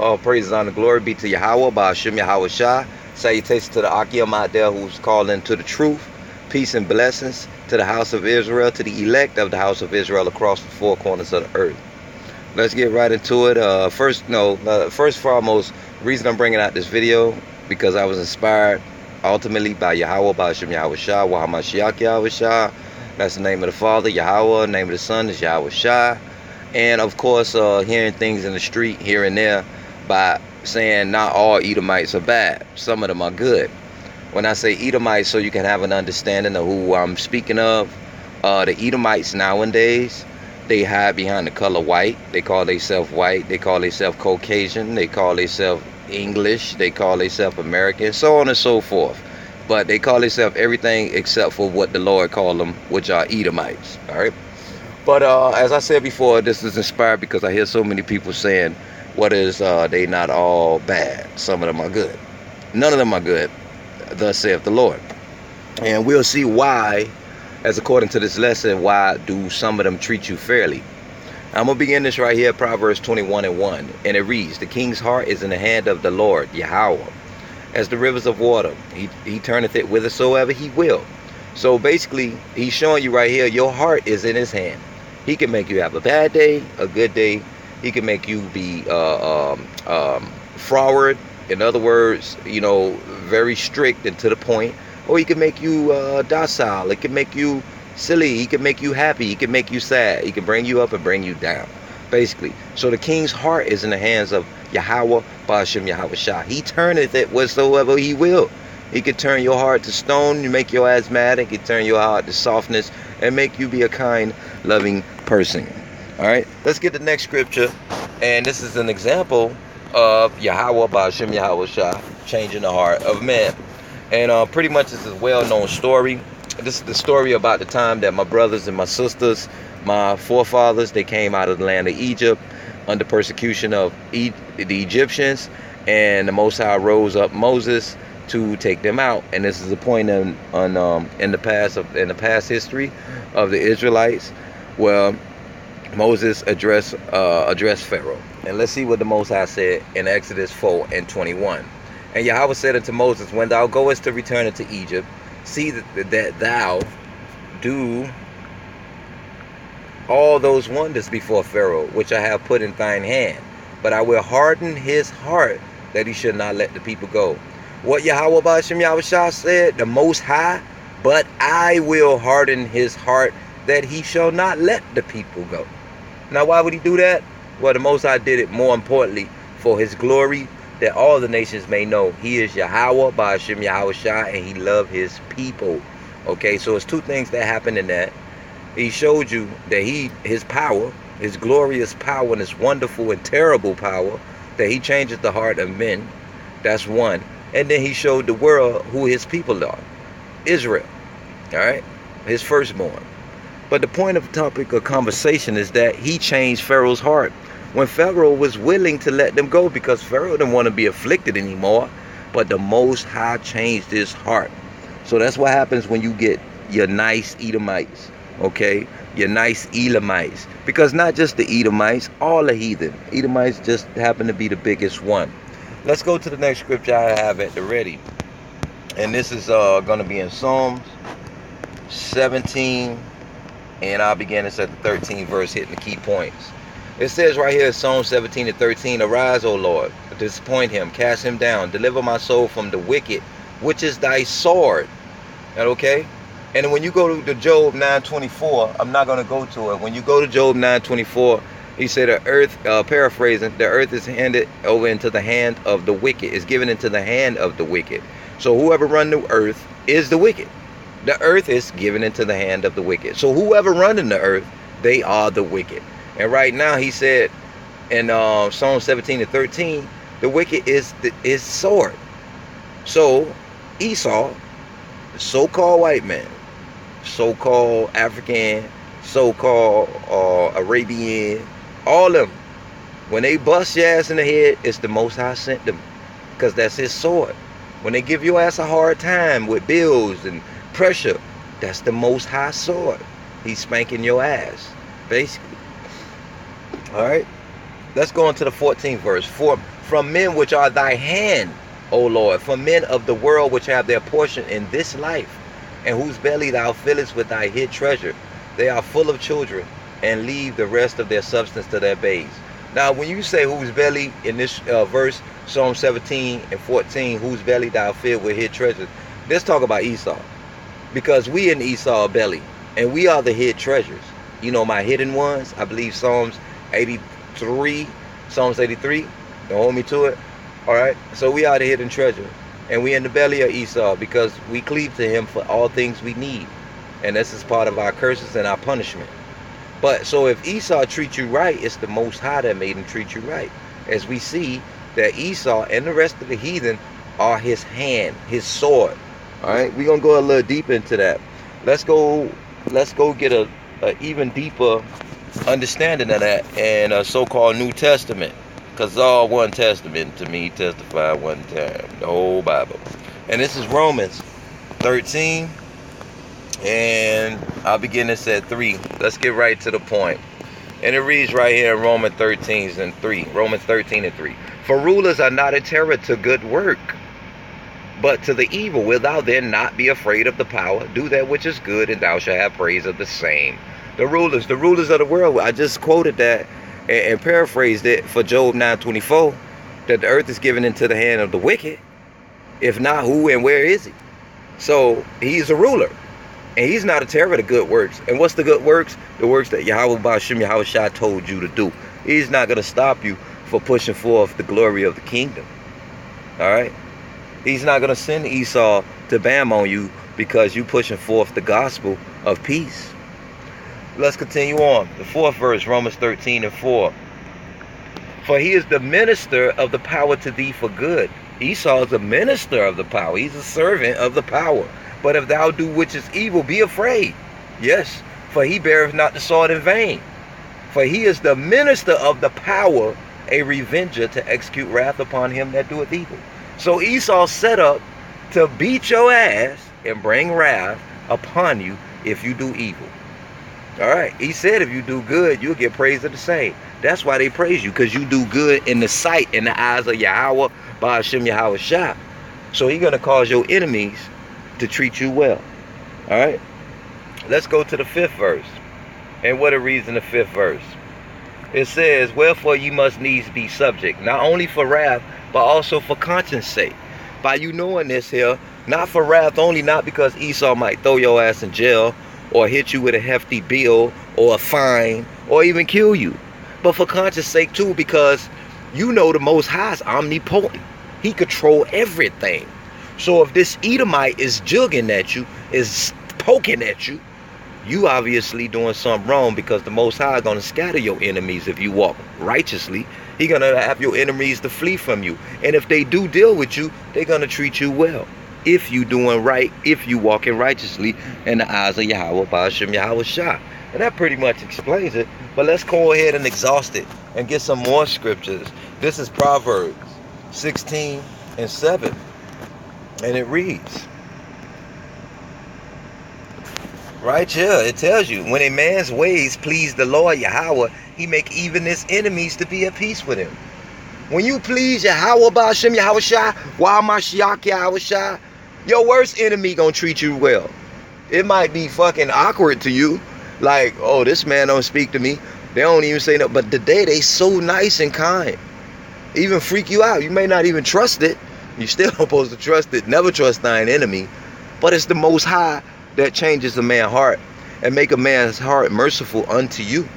All praise, honor, glory be to Yahweh, Ba'ashem Yahweh Shah. Salutations to the Akim out there who's calling to the truth. Peace and blessings to the house of Israel, to the elect of the house of Israel across the four corners of the earth. Let's get right into it. First and foremost, the reason I'm bringing out this video, because I was inspired ultimately by Yahweh, Ba'ashem Yahweh Shah, Wahamashiach Yahweh Shah. That's the name of the Father, Yahweh. The name of the Son is Yahweh Shah. And of course, hearing things in the street here and there by saying not all Edomites are bad. Some of them are good. When I say Edomites, so you can have an understanding of who I'm speaking of, the Edomites nowadays, they hide behind the color white. They call themselves white. They call themselves Caucasian. They call themselves English. They call themselves American, so on and so forth. But they call themselves everything except for what the Lord called them, which are Edomites. All right. But as I said before, this is inspired because I hear so many people saying, they not all bad. Some of them are good. None of them are good, thus saith the Lord. And we'll see why, as according to this lesson, why do some of them treat you fairly. I'm going to begin this right here, Proverbs 21:1. And it reads, the king's heart is in the hand of the Lord, Yahweh, as the rivers of water. He turneth it whithersoever he will. So basically, he's showing you right here, your heart is in his hand. He can make you have a bad day, a good day. He can make you be forward. In other words, very strict and to the point. Or he can make you docile. It can make you silly. He can make you happy. He can make you sad. He can bring you up and bring you down, basically. So the king's heart is in the hands of Yahweh, Ba'ashem Yahweh Shah. He turneth it whatsoever he will. He can turn your heart to stone, you make your asthmatic. He can turn your heart to softness and make you be a kind, loving person. All right, let's get the next scripture. And this is an example of Yahweh, Ba'ashem Yahweh Shah, changing the heart of man. And pretty much it's a well-known story. This is the story about the time that my brothers and my sisters, my forefathers, they came out of the land of Egypt under persecution of the Egyptians. And the Most High rose up Moses to take them out. And this is a point in the past history of the Israelites where Moses addressed Pharaoh. And let's see what the Most High said in Exodus 4:21. And Yahweh said unto Moses, when thou goest to return into Egypt, see that thou do all those wonders before Pharaoh, which I have put in thine hand. But I will harden his heart, that he should not let the people go. What Yahweh Ba'ashem Yahweh Shah said, the Most High, but I will harden his heart, that he shall not let the people go. Now, why would he do that? Well, the Most High did it more importantly for his glory, that all the nations may know he is Yahweh Ba'ashem Yahweh Shah, and he loves his people. Okay, so it's two things that happened in that. He showed you that his power, his glorious power, and his wonderful and terrible power, that he changes the heart of men. That's one. And then he showed the world who his people are. Israel. All right? His firstborn. But the point of topic of conversation is that he changed Pharaoh's heart. When Pharaoh was willing to let them go, because Pharaoh didn't want to be afflicted anymore. But the Most High changed his heart. So that's what happens when you get your nice Edomites. Okay? Your nice Elamites. Because not just the Edomites, all the heathen. Edomites just happen to be the biggest one. Let's go to the next scripture I have at the ready. And this is going to be in Psalms 17. And I'll begin this at the 13th verse, hitting the key points. It says right here, Psalm 17:13, arise, O Lord, disappoint him, cast him down, deliver my soul from the wicked, which is thy sword. That okay? And when you go to Job 9:24, I'm not going to go to it. When you go to Job 9:24, he said the earth, paraphrasing, the earth is handed over into the hand of the wicked, is given into the hand of the wicked. So whoever run the earth is the wicked. The earth is given into the hand of the wicked. So whoever running the earth, they are the wicked. And right now he said in Psalm 17:13, the wicked is sword. So Esau, the so-called white man, so-called African, so-called Arabian, all of them, when they bust your ass in the head, it's the Most High sent them, because that's his sword. When they give your ass a hard time with bills and pressure, that's the Most High sword. He's spanking your ass, basically. All right. Let's go into the 14th verse. For from men which are thy hand, O Lord, from men of the world which have their portion in this life, and whose belly thou fillest with thy hid treasure. They are full of children, and leave the rest of their substance to their babes. Now, when you say whose belly in this verse, Psalm 17 and 14, whose belly thou filled with hid treasures, let's talk about Esau. Because we in Esau's belly, and we are the hid treasures. You know, my hidden ones, I believe Psalms 83, don't hold me to it. All right, so we are the hidden treasure, and we in the belly of Esau because we cleave to him for all things we need, and this is part of our curses and our punishment. But so if Esau treats you right, it's the Most High that made him treat you right, as we see that Esau and the rest of the heathen are his hand, his sword. All right, we're gonna go a little deeper into that. Let's go get a even deeper understanding of that in a so-called New Testament, because all one testament to me testify one time, the whole Bible. And this is Romans 13, and I'll begin this at 3. Let's get right to the point. And it reads right here in Romans 13 and 3. Romans 13 and 3. For rulers are not a terror to good work, but to the evil. Wilt thou then not be afraid of the power? Do that which is good, and thou shalt have praise of the same. The rulers of the world. I just quoted that and paraphrased it for Job 9:24, that the earth is given into the hand of the wicked. If not, who and where is he? So he's a ruler, and he's not a terror to good works. And what's the good works? The works that Yahweh Ba'ashem Yahweh Shai told you to do. He's not going to stop you for pushing forth the glory of the kingdom. All right. He's not going to send Esau to bam on you because you pushing forth the gospel of peace. Let's continue on. The 4th verse, Romans 13 and 4. For he is the minister of the power to thee for good. Esau is the minister of the power. He's a servant of the power. But if thou do which is evil, be afraid. Yes, for he beareth not the sword in vain. For he is the minister of the power, a revenger to execute wrath upon him that doeth evil. So Esau set up to beat your ass and bring wrath upon you if you do evil. All right. He said if you do good, you'll get praise of the same. That's why they praise you, because you do good in the sight, in the eyes of Yahweh, Ba'ashem Yahweh Shai. So he's going to cause your enemies to treat you well. All right. Let's go to the 5th verse. And what it reads in the 5th verse. It says, wherefore you must needs be subject, not only for wrath, but also for conscience sake. By you knowing this here, not for wrath only, not because Esau might throw your ass in jail or hit you with a hefty bill or a fine or even kill you, but for conscience sake too, because you know the Most High is omnipotent. He control everything. So if this Edomite is jugging at you, is poking at you, you obviously doing something wrong, because the Most High is going to scatter your enemies if you walk righteously. He's going to have your enemies to flee from you. And if they do deal with you, they're going to treat you well. If you doing right, if you walking righteously in the eyes of Yahweh, Ba'ashem Yahweh Shai. And that pretty much explains it. But let's go ahead and exhaust it and get some more scriptures. This is Proverbs 16 and 7. And it reads, right here, it tells you, when a man's ways please the Lord Yahweh, he make even his enemies to be at peace with him. When you please Yahweh Ba'ashem Yahweh Shai, Wa Mashiach Yahweh Shai, your worst enemy gonna treat you well. It might be fucking awkward to you, like, oh, this man don't speak to me. They don't even say no, but today they so nice and kind. Even freak you out. You may not even trust it. You still supposed to trust it. Never trust thine enemy. But it's the Most High that changes a man's heart and make a man's heart merciful unto you.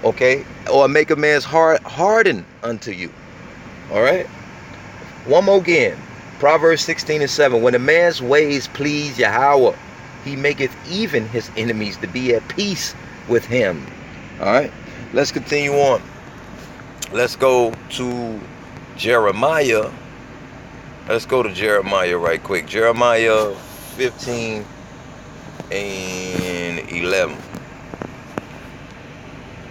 Okay? Or make a man's heart harden unto you. Alright? One more again. Proverbs 16 and 7. When a man's ways please Yahweh, he maketh even his enemies to be at peace with him. Alright? Let's continue on. Let's go to Jeremiah. Let's go to Jeremiah right quick. Jeremiah 15 and 11.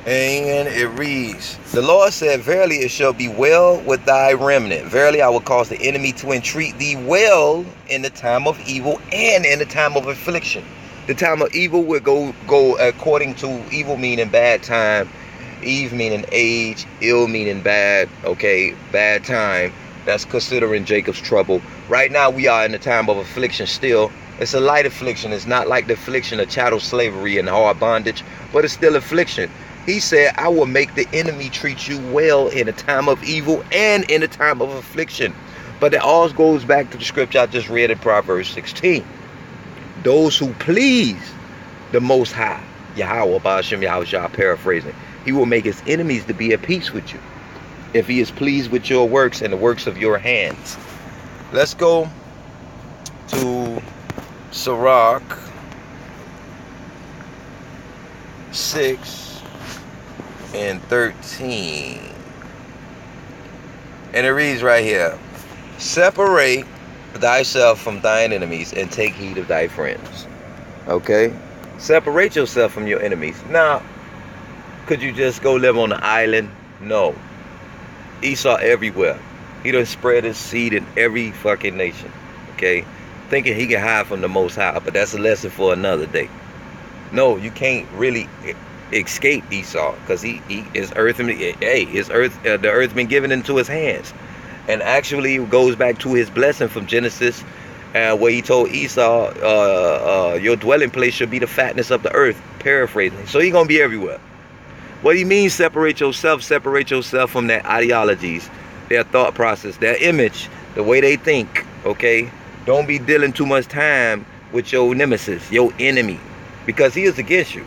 And it reads, the Lord said, verily it shall be well with thy remnant. Verily I will cause the enemy to entreat thee well in the time of evil and in the time of affliction. The time of evil will go according to evil, meaning bad time. Eve meaning age, ill meaning bad, okay, bad time. That's considering Jacob's trouble. Right now we are in a time of affliction still. It's a light affliction. It's not like the affliction of chattel slavery and hard bondage, but it's still affliction. He said, I will make the enemy treat you well in a time of evil and in a time of affliction. But it all goes back to the scripture I just read in Proverbs 16. Those who please the Most High, Yahweh, Ba'ashem Yahushua, paraphrasing, he will make his enemies to be at peace with you, if he is pleased with your works and the works of your hands. Let's go to Sirach 6 and 13. And it reads right here, separate thyself from thine enemies and take heed of thy friends. Okay? Separate yourself from your enemies. Now, could you just go live on an island? No. Esau everywhere. He done spread his seed in every fucking nation. Okay? Thinking he can hide from the Most High, but that's a lesson for another day. No, you can't really escape Esau, because the earth been given into his hands. And actually it goes back to his blessing from Genesis, where he told Esau, your dwelling place should be the fatness of the earth, paraphrasing. So he's gonna be everywhere. What he means, separate yourself from their ideologies, their thought process, their image, the way they think. Okay, don't be dealing too much time with your nemesis, your enemy, because he is against you.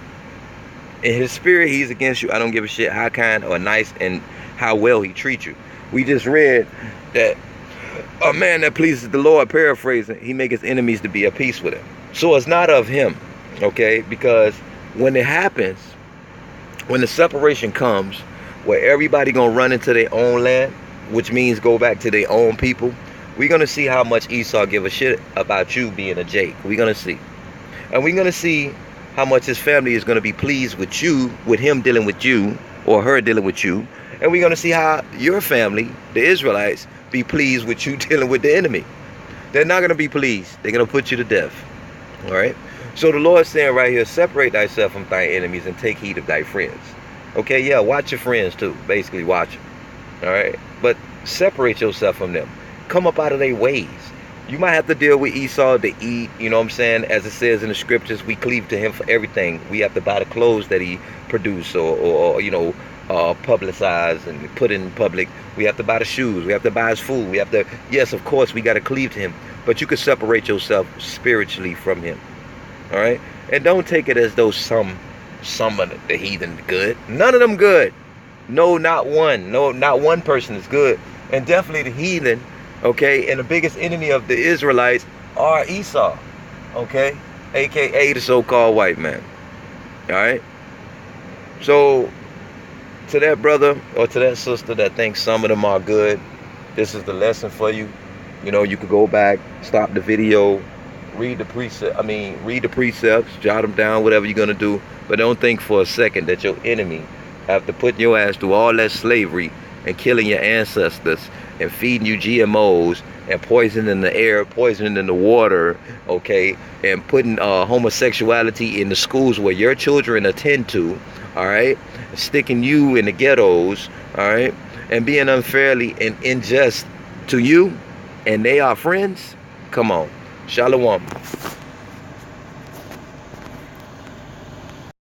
In his spirit, he's against you. I don't give a shit how kind or nice and how well he treats you. We just read that a man that pleases the Lord, paraphrasing, he make his enemies to be at peace with him. So it's not of him, okay? Because when it happens, when the separation comes, where everybody gonna run into their own land, which means go back to their own people, we're gonna see how much Esau give a shit about you being a Jake. We're gonna see. And we're gonna see how much his family is gonna be pleased with you, with him dealing with you, or her dealing with you. And we're gonna see how your family, the Israelites, be pleased with you dealing with the enemy. They're not gonna be pleased. They're gonna put you to death. All right? So the Lord's saying right here, separate thyself from thy enemies and take heed of thy friends. Okay, yeah, watch your friends too. Basically, watch them. All right? But separate yourself from them. Come up out of their ways. You might have to deal with Esau to eat, you know what I'm saying? As it says in the scriptures, we cleave to him for everything. We have to buy the clothes that he produced or you know, publicize and put in public. We have to buy the shoes. We have to buy his food. We have to, yes, of course, we got to cleave to him. But you can separate yourself spiritually from him. All right? And don't take it as though some of the heathen good. None of them good. No, not one. No, not one person is good. And definitely the heathen, okay? And the biggest enemy of the Israelites are Esau, okay? AKA the so-called white man. All right? So, to that brother or to that sister that thinks some of them are good, this is the lesson for you. You know, you could go back, stop the video, read the precepts, jot them down, whatever you're going to do. But don't think for a second that your enemy have to put your ass through all that slavery and killing your ancestors and feeding you GMOs and poisoning the air, poisoning the water, okay, and putting homosexuality in the schools where your children attend to, all right, sticking you in the ghettos, all right, and being unfairly and unjust to you, and they are friends. Come on. Shalom.